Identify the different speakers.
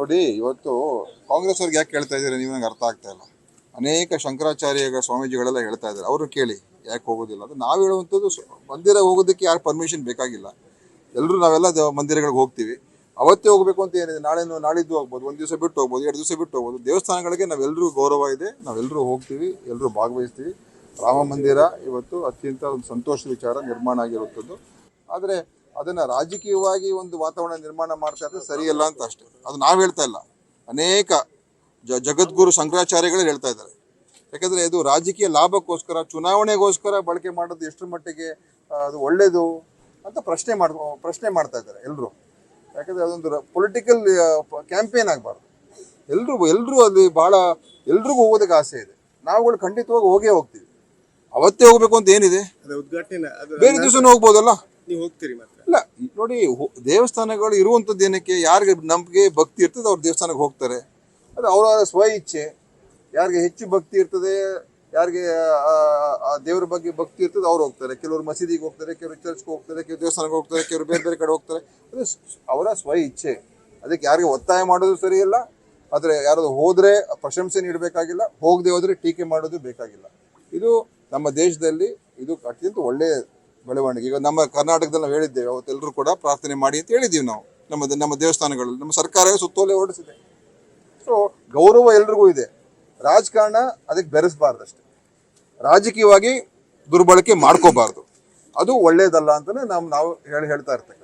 Speaker 1: ನೋಡಿ, ಇವತ್ತು ಕಾಂಗ್ರೆಸ್ ಅವ್ರಿಗೆ ಯಾಕೆ ಕೇಳ್ತಾ ಇದ್ದೀರಾ ನೀವು, ನಂಗೆ ಅರ್ಥ ಆಗ್ತಾ ಇಲ್ಲ. ಅನೇಕ ಶಂಕರಾಚಾರ್ಯ ಸ್ವಾಮೀಜಿಗಳೆಲ್ಲ ಹೇಳ್ತಾ ಇದ್ದಾರೆ, ಅವರು ಕೇಳಿ ಯಾಕೆ ಹೋಗೋದಿಲ್ಲ ಅದು. ನಾವು ಹೇಳುವಂಥದ್ದು ಮಂದಿರ ಹೋಗೋದಕ್ಕೆ ಯಾರು ಪರ್ಮಿಷನ್ ಬೇಕಾಗಿಲ್ಲ. ಎಲ್ಲರೂ ನಾವೆಲ್ಲ ಮಂದಿರಗಳಿಗೆ ಹೋಗ್ತೀವಿ. ಅವತ್ತೇ ಹೋಗಬೇಕು ಅಂತ ಏನಿದೆ, ನಾಳಿದ್ದು ಹೋಗ್ಬೋದು, ಒಂದು ದಿವಸ ಬಿಟ್ಟು ಹೋಗ್ಬೋದು, 2 ದಿವಸ ಬಿಟ್ಟು ಹೋಗ್ಬೋದು. ದೇವಸ್ಥಾನಗಳಿಗೆ ನಾವೆಲ್ಲರೂ ಗೌರವ ಇದೆ, ನಾವೆಲ್ಲರೂ ಹೋಗ್ತೀವಿ, ಎಲ್ಲರೂ ಭಾಗವಹಿಸ್ತೀವಿ. ರಾಮ ಮಂದಿರ ಇವತ್ತು ಅತ್ಯಂತ ಒಂದು ಸಂತೋಷದ ವಿಚಾರ ನಿರ್ಮಾಣ ಆಗಿರುತ್ತದ್ದು. ಆದರೆ ಅದನ್ನು ರಾಜಕೀಯವಾಗಿ ಒಂದು ವಾತಾವರಣ ನಿರ್ಮಾಣ ಮಾಡ್ತಾ ಇದ್ರೆ ಸರಿಯಲ್ಲ ಅಂತ ಅಷ್ಟೇ. ಅದು ನಾವು ಹೇಳ್ತಾ ಇಲ್ಲ, ಅನೇಕ ಜಗದ್ಗುರು ಶಂಕರಾಚಾರ್ಯಗಳು ಹೇಳ್ತಾ ಇದ್ದಾರೆ. ಯಾಕಂದರೆ ಇದು ರಾಜಕೀಯ ಲಾಭಕ್ಕೋಸ್ಕರ, ಚುನಾವಣೆಗೋಸ್ಕರ ಬಳಕೆ ಮಾಡೋದು ಎಷ್ಟರ ಮಟ್ಟಿಗೆ ಅದು ಒಳ್ಳೆಯದು ಅಂತ ಪ್ರಶ್ನೆ ಮಾಡ್ತಾ ಇದ್ದಾರೆ ಎಲ್ಲರೂ. ಯಾಕಂದರೆ ಅದೊಂದು ಪೊಲಿಟಿಕಲ್ ಕ್ಯಾಂಪೇನ್ ಆಗಬಾರ್ದು. ಎಲ್ಲರೂ ಅಲ್ಲಿ ಭಾಳ ಎಲ್ರಿಗೂ ಹೋಗೋದಕ್ಕೆ ಆಸೆ ಇದೆ. ನಾವುಗಳು ಖಂಡಿತವಾಗಿ ಹೋಗ್ತೀವಿ. ಅವತ್ತೇ ಹೋಗ್ಬೇಕು ಅಂತ ಏನಿದೆ, ಬೇರೆ ದಿವಸನೂ ಹೋಗ್ಬೋದಲ್ಲ.
Speaker 2: ನೀವು ಹೋಗ್ತೀರಿ ಮಾತ್ರ?
Speaker 1: ಇಲ್ಲ ನೋಡಿ, ದೇವಸ್ಥಾನಗಳು ಇರುವಂಥದ್ದು ಏನಕ್ಕೆ, ಯಾರಿಗೆ ನಂಬಿಕೆ ಭಕ್ತಿ ಇರ್ತದೆ ಅವ್ರು ದೇವಸ್ಥಾನಕ್ಕೆ ಹೋಗ್ತಾರೆ. ಅದು ಅವರ ಸ್ವ ಇಚ್ಛೆ. ಯಾರಿಗೆ ಹೆಚ್ಚು ಭಕ್ತಿ ಇರ್ತದೆ, ಯಾರಿಗೆ ಆ ದೇವರ ಬಗ್ಗೆ ಭಕ್ತಿ ಇರ್ತದೆ ಅವ್ರು ಹೋಗ್ತಾರೆ. ಕೆಲವರು ಮಸೀದಿಗೆ ಹೋಗ್ತಾರೆ, ಕೆಲವರು ಚರ್ಚ್ಗೆ ಹೋಗ್ತಾರೆ, ಕೆಲವರು ದೇವಸ್ಥಾನಕ್ಕೆ ಹೋಗ್ತಾರೆ, ಕೆಲವರು ಬೇರೆ ಬೇರೆ ಕಡೆ ಹೋಗ್ತಾರೆ. ಅದು ಅವರ ಸ್ವ ಇಚ್ಛೆ. ಅದಕ್ಕೆ ಯಾರಿಗೆ ಒತ್ತಾಯ ಮಾಡೋದು ಸರಿಯಲ್ಲ. ಆದರೆ ಯಾರಾದ್ರು ಹೋದರೆ ಪ್ರಶಂಸೆ ನೀಡಬೇಕಾಗಿಲ್ಲ, ಹೋಗದೆ ಹೋದರೆ ಟೀಕೆ ಮಾಡೋದು ಬೇಕಾಗಿಲ್ಲ. ಇದು ನಮ್ಮ ದೇಶದಲ್ಲಿ ಇದು ಅತ್ಯಂತ ಒಳ್ಳೆಯ ಬೆಳವಣಿಗೆ. ಈಗ ನಮ್ಮ ಕರ್ನಾಟಕದಲ್ಲಿ ನಾವು ಹೇಳಿದ್ದೇವೆ, ಅವತ್ತೆಲ್ಲರೂ ಕೂಡ ಪ್ರಾರ್ಥನೆ ಮಾಡಿ ಅಂತ ಹೇಳಿದ್ದೀವಿ ನಾವು. ನಮ್ಮ ದೇವಸ್ಥಾನಗಳಲ್ಲಿ ನಮ್ಮ ಸರ್ಕಾರವೇ ಸುತ್ತೋಲೆ ಹೊರಡಿಸಿದೆ. ಸೊ ಗೌರವ ಎಲ್ರಿಗೂ ಇದೆ. ರಾಜಕಾರಣ ಅದಕ್ಕೆ ಬೆರೆಸಬಾರ್ದು ಅಷ್ಟೇ. ರಾಜಕೀಯವಾಗಿ ದುರ್ಬಳಕೆ ಮಾಡ್ಕೋಬಾರ್ದು. ಅದು ಒಳ್ಳೆಯದಲ್ಲ ಅಂತಲೇ ನಾವು ಹೇಳ್ತಾ ಇರ್ತಕ್ಕಂಥ.